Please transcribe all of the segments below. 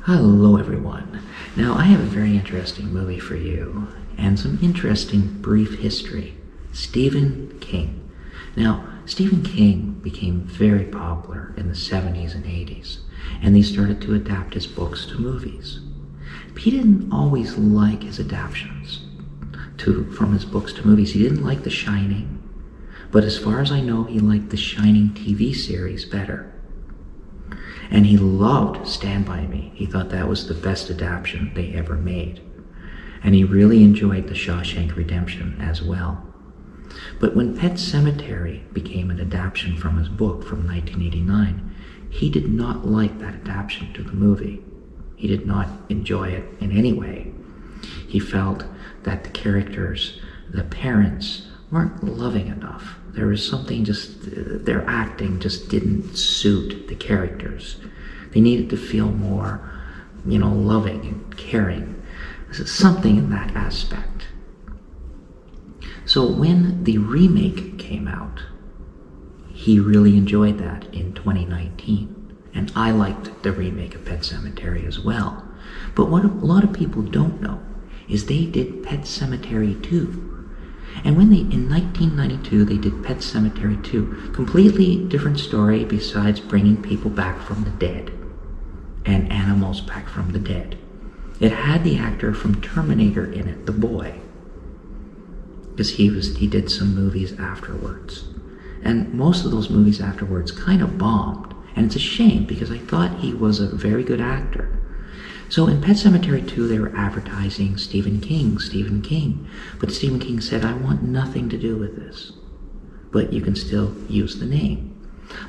Hello everyone. Now I have a very interesting movie for you and some interesting brief history. Stephen King. Now, Stephen King became very popular in the 70s and 80s, and they started to adapt his books to movies. But he didn't always like his adaptations from his books to movies. He didn't like The Shining, but as far as I know, he liked the Shining TV series better. And he loved Stand By Me. He thought that was the best adaptation they ever made. And he really enjoyed The Shawshank Redemption as well. But when Pet Sematary became an adaptation from his book from 1989, he did not like that adaptation to the movie. He did not enjoy it in any way. He felt that the characters, the parents, weren't loving enough. There was something their acting just didn't suit the characters. They needed to feel more, loving and caring. Something in that aspect. So when the remake came out, he really enjoyed that in 2019. And I liked the remake of Pet Sematary as well. But what a lot of people don't know is they did Pet Sematary 2. And in 1992, they did Pet Sematary 2. Completely different story besides bringing people back from the dead and animals back from the dead. It had the actor from Terminator in it, the boy, because he did some movies afterwards. And most of those movies afterwards kind of bombed. And it's a shame because I thought he was a very good actor. So in Pet Sematary 2, they were advertising Stephen King. But Stephen King said, I want nothing to do with this. But you can still use the name.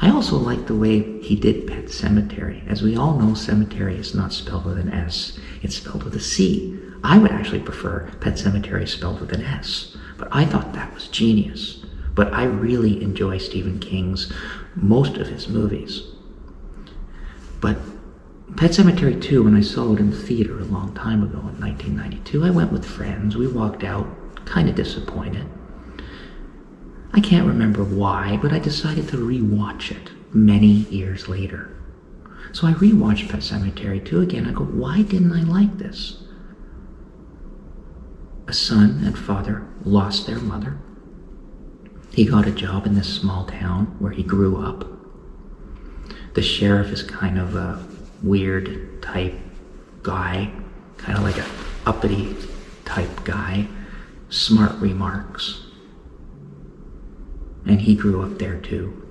I also like the way he did Pet Sematary. As we all know, cemetery is not spelled with an S. It's spelled with a C. I would actually prefer Pet Sematary spelled with an S. But I thought that was genius. But I really enjoy Stephen King's most of his movies. But Pet Sematary 2, when I saw it in the theater a long time ago in 1992, I went with friends. We walked out kind of disappointed. I can't remember why, but I decided to re-watch it many years later. So I re-watched Pet Sematary 2 again. I go, why didn't I like this? A son and father lost their mother. He got a job in this small town where he grew up. The sheriff is kind of a weird type guy, kind of like an uppity type guy, smart remarks. And he grew up there too.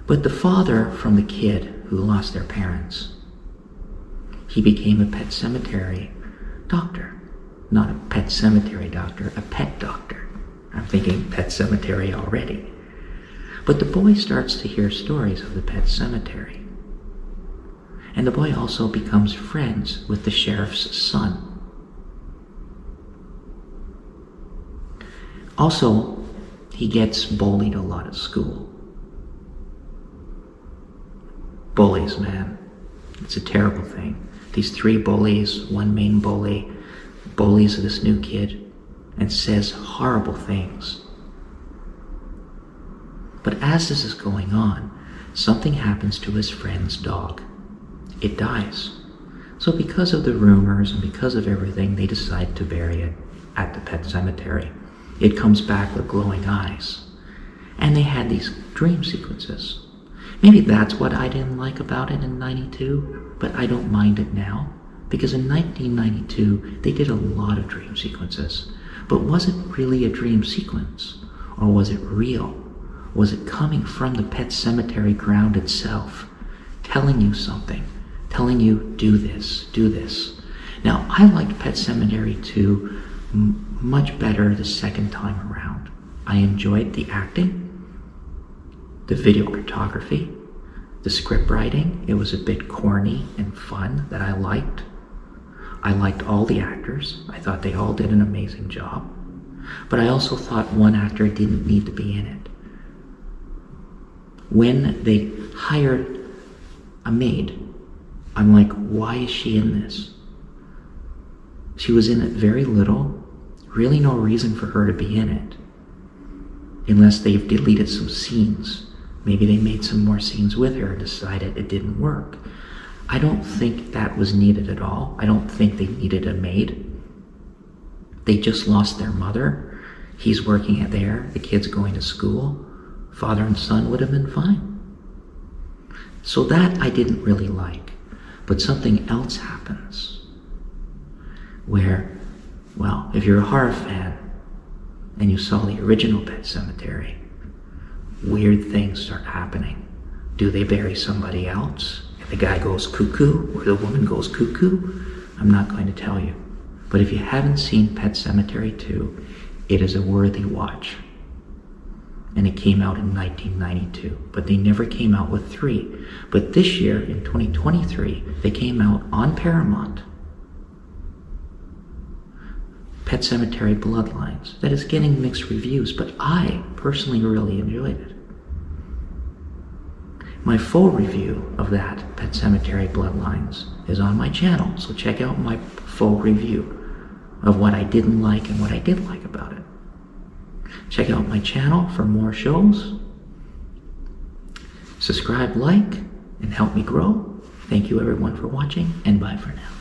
But the father from the kid who lost their parents, he became a Pet Sematary doctor. Not a Pet Sematary doctor, a pet doctor. I'm thinking Pet Sematary already. But the boy starts to hear stories of the Pet Sematary. And the boy also becomes friends with the sheriff's son. Also, he gets bullied a lot at school. Bullies, man. It's a terrible thing. These three bullies, one main bully, bullies this new kid and says horrible things. But as this is going on, something happens to his friend's dog. It dies. So because of the rumors and because of everything, they decide to bury it at the Pet Sematary. It comes back with glowing eyes. And they had these dream sequences. Maybe that's what I didn't like about it in 92, but I don't mind it now. Because in 1992, they did a lot of dream sequences. But was it really a dream sequence? Or was it real? Was it coming from the Pet Sematary ground itself, telling you something, telling you, do this, do this. Now, I liked Pet Sematary 2 much better the second time around. I enjoyed the acting, the videography, the script writing. It was a bit corny and fun that I liked. I liked all the actors. I thought they all did an amazing job. But I also thought one actor didn't need to be in it. When they hired a maid, I'm like, why is she in this? She was in it very little, really no reason for her to be in it. Unless they've deleted some scenes. Maybe they made some more scenes with her and decided it didn't work. I don't think that was needed at all. I don't think they needed a maid. They just lost their mother. He's working there. The kid's going to school. Father and son would have been fine. So that I didn't really like. But something else happens where, well, if you're a horror fan and you saw the original Pet Sematary, weird things start happening. Do they bury somebody else? And the guy goes cuckoo, or the woman goes cuckoo? I'm not going to tell you. But if you haven't seen Pet Sematary 2, it is a worthy watch. And it came out in 1992, but they never came out with 3. But this year, in 2023, they came out on Paramount. Pet Sematary Bloodlines. That is getting mixed reviews, but I personally really enjoyed it. My full review of that, Pet Sematary Bloodlines, is on my channel, so check out my full review of what I didn't like and what I did like about it. Check out my channel for more shows. Subscribe, like, and help me grow. Thank you everyone for watching, and bye for now.